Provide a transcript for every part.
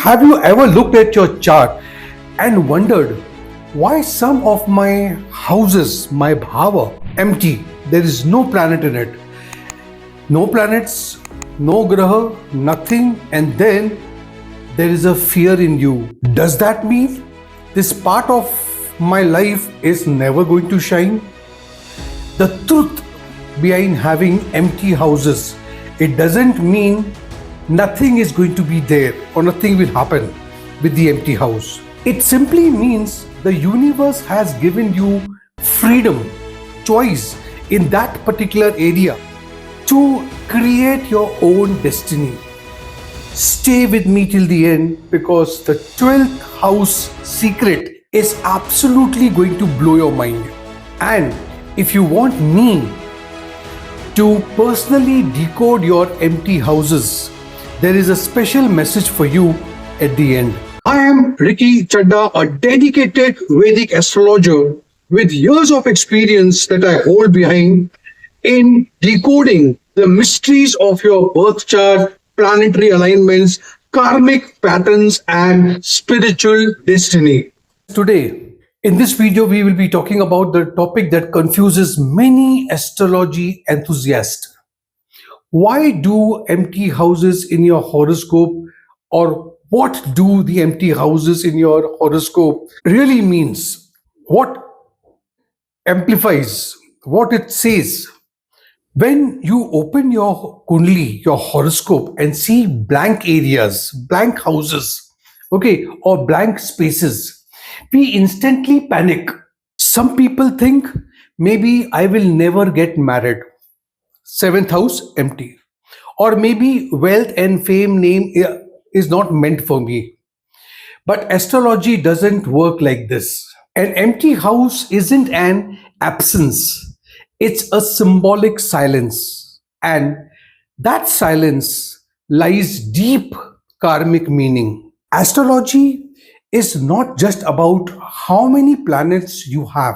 Have you ever looked at your chart and wondered why some of my houses, my bhava, empty? There is no planet in it. No planets, no graha, nothing, and then there is a fear in you. Does that mean this part of my life is never going to shine? The truth behind having empty houses, it doesn't mean nothing is going to be there or nothing will happen with the empty house. It simply means the universe has given you freedom, choice in that particular area to create your own destiny. Stay with me till the end because the 12th house secret is absolutely going to blow your mind. And if you want me to personally decode your empty houses, there is a special message for you at the end. I am Ricky Chadha, a dedicated Vedic astrologer with years of experience that I hold behind in decoding the mysteries of your birth chart, planetary alignments, karmic patterns, and spiritual destiny. Today, in this video, we will be talking about the topic that confuses many astrology enthusiasts. Why do empty houses in your horoscope, or what do the empty houses in your horoscope really means? What amplifies what it says? When you open your Kundli, your horoscope, and see blank areas, blank houses, okay, or blank spaces, we instantly panic. Some people think maybe I will never get married. Seventh house empty. Or maybe wealth and fame name is not meant for me. But astrology doesn't work like this. An empty house isn't an absence. It's a symbolic silence. And that silence lies deep karmic meaning. Astrology is not just about how many planets you have.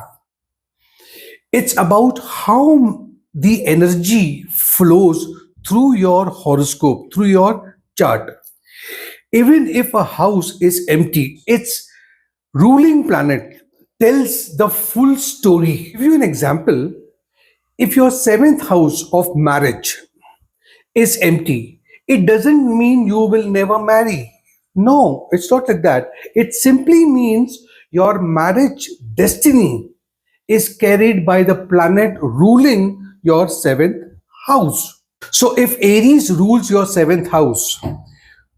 It's about how the energy flows through your horoscope, through your chart. Even if a house is empty, its ruling planet tells the full story. Give you an example. If your seventh house of marriage is empty, it doesn't mean you will never marry. No, it's not like that. It simply means your marriage destiny is carried by the planet ruling your seventh house. So if Aries rules your seventh house,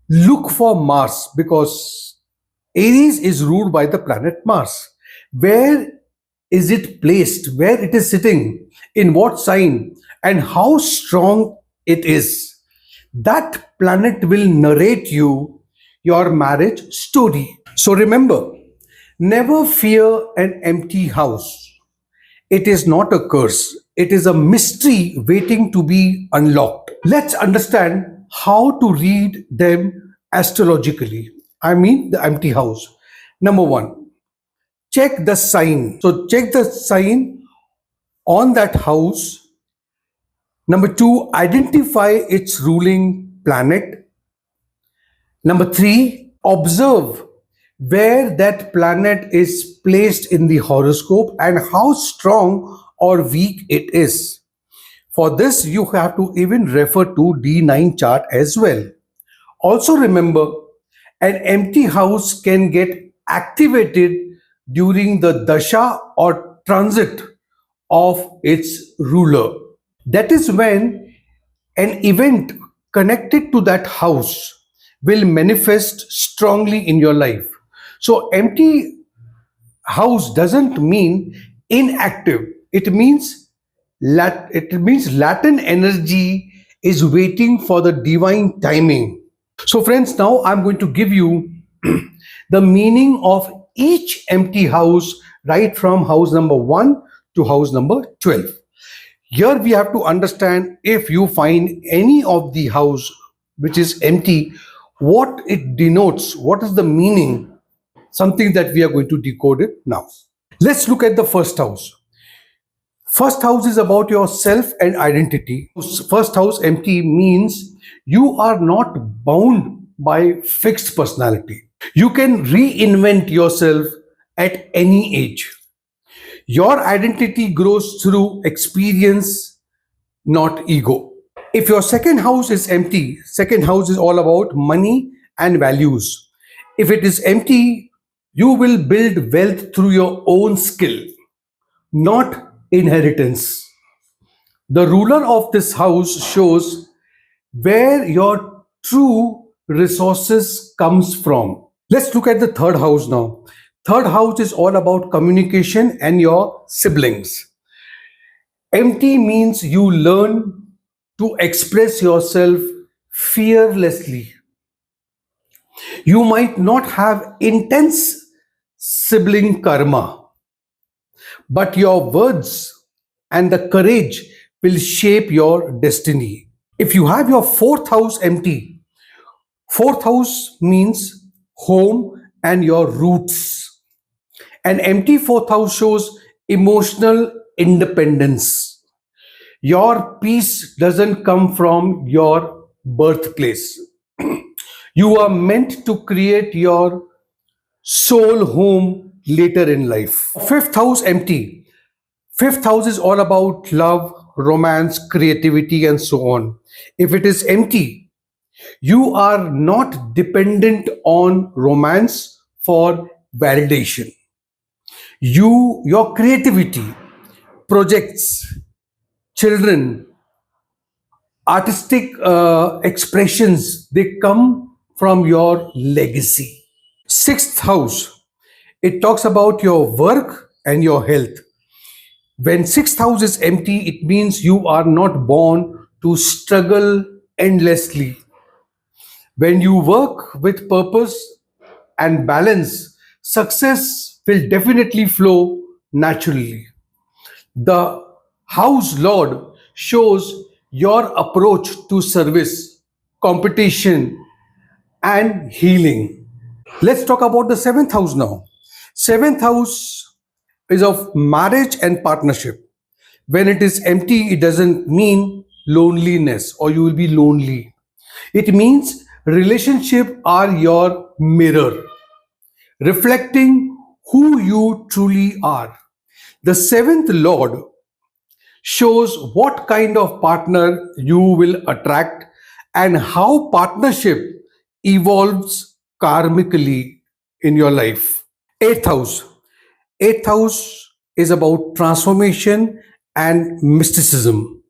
look for Mars because Aries is ruled by the planet Mars. Where is it placed? Where it is sitting? In what sign? And how strong it is? That planet will narrate you your marriage story. So remember, never fear an empty house. It is not a curse. It is a mystery waiting to be unlocked. Let's understand how to read them astrologically. I mean the empty house. Number one, check the sign. So check the sign on that house. Number two, identify its ruling planet. Number three, observe where that planet is placed in the horoscope and how strong or weak it is. For this, you have to even refer to D9 chart as well. Also remember, an empty house can get activated during the dasha or transit of its ruler. That is when an event connected to that house will manifest strongly in your life. So empty house doesn't mean inactive. It means latent energy is waiting for the divine timing. So friends, now I'm going to give you the meaning of each empty house right from house number 1 to house number 12. Here we have to understand if you find any of the house which is empty, what it denotes, what is the meaning, something that we are going to decode it now. Let's look at the first house. First house is about yourself and identity. First house empty means you are not bound by fixed personality. You can reinvent yourself at any age. Your identity grows through experience, not ego. If your second house is empty, second house is all about money and values. If it is empty, you will build wealth through your own skill, not inheritance. The ruler of this house shows where your true resources comes from. Let's look at the third house now. Third house is all about communication and your siblings. Empty means you learn to express yourself fearlessly. You might not have intense sibling karma, but your words and the courage will shape your destiny. If you have your fourth house empty, fourth house means home and your roots. An empty fourth house shows emotional independence. Your peace doesn't come from your birthplace. You are meant to create your soul home later in life. Fifth house empty. Fifth house is all about love, romance, creativity, and so on. If it is empty, you are not dependent on romance for validation. Your creativity, projects, children, artistic expressions, they come from your legacy. Sixth house, it talks about your work and your health. When sixth house is empty, it means you are not born to struggle endlessly. When you work with purpose and balance, success will definitely flow naturally. The house lord shows your approach to service, competition, and healing. Let's talk about the seventh house now. Seventh house is of marriage and partnership. When it is empty, it doesn't mean loneliness or you will be lonely. It means relationship are your mirror, reflecting who you truly are. The seventh lord shows what kind of partner you will attract and how partnership evolves karmically in your life. Eighth house. Eighth house is about transformation and mysticism.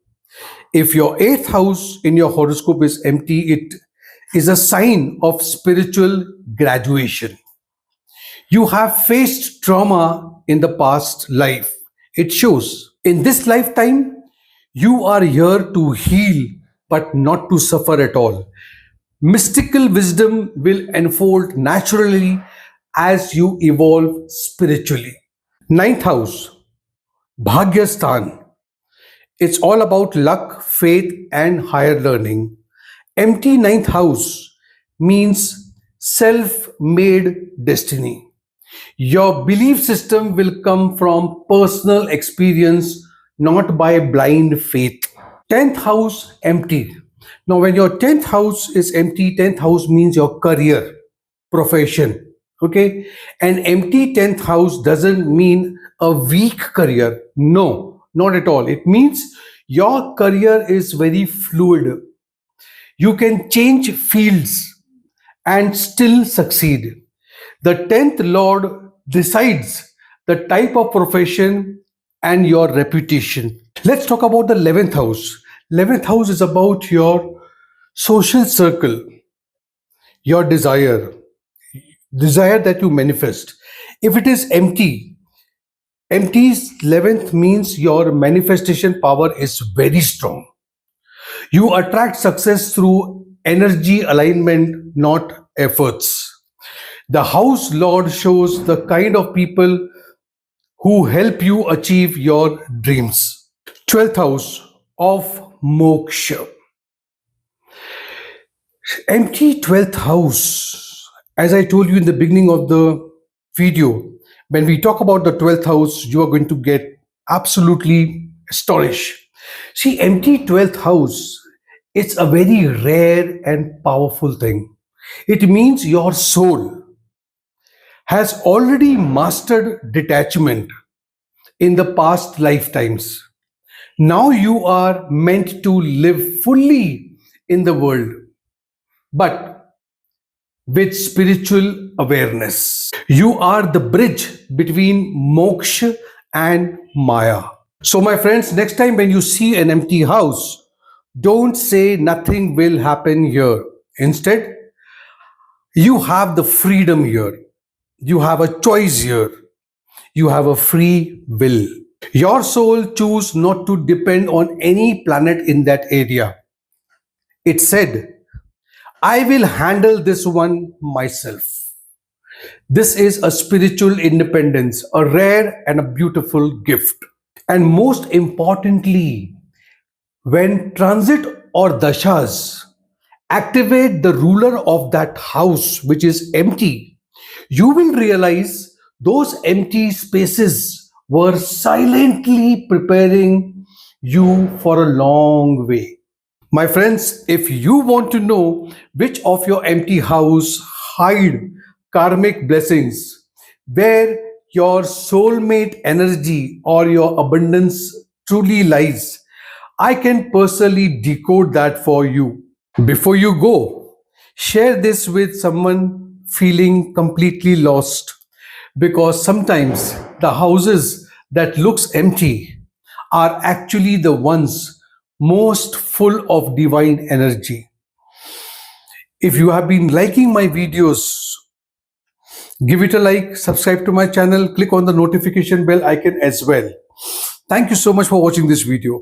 If your eighth house in your horoscope is empty, it is a sign of spiritual graduation. You have faced trauma in the past life. It shows. In this lifetime, you are here to heal, but not to suffer at all. Mystical wisdom will unfold naturally as you evolve spiritually. Ninth house, Bhagyasthan. It's all about luck, faith, and higher learning. Empty ninth house means self made destiny. Your belief system will come from personal experience, not by blind faith. 10th house empty. Now, when your 10th house is empty, 10th house means your career, profession. Okay. An empty 10th house doesn't mean a weak career. No, not at all. It means your career is very fluid. You can change fields and still succeed. The 10th Lord decides the type of profession and your reputation. Let's talk about the 11th house. 11th house is about your social circle, your desire that you manifest. If it is empty, empty's 11th means your manifestation power is very strong. You attract success through energy alignment, not efforts. The house lord shows the kind of people who help you achieve your dreams. 12th house of moksha. Empty 12th house. As I told you in the beginning of the video, when we talk about the 12th house, you are going to get absolutely astonished. See, empty 12th house, it's a very rare and powerful thing. It means your soul has already mastered detachment in the past lifetimes. Now you are meant to live fully in the world, but with spiritual awareness. You are the bridge between moksha and maya. So, my friends, next time when you see an empty house, don't say nothing will happen here. Instead, you have the freedom here. You have a choice here. You have a free will. Your soul choose not to depend on any planet in that area. It said, I will handle this one myself. This is a spiritual independence, a rare and a beautiful gift. And most importantly, when transit or dashas activate the ruler of that house which is empty, you will realize those empty spaces were silently preparing you for a long way. My friends, if you want to know which of your empty house hide karmic blessings, where your soulmate energy or your abundance truly lies, I can personally decode that for you. Before you go, share this with someone feeling completely lost, because sometimes the houses that looks empty are actually the ones most full of divine energy. If you have been liking my videos, give it a like, subscribe to my channel, click on the notification bell icon as well. Thank you so much for watching this video.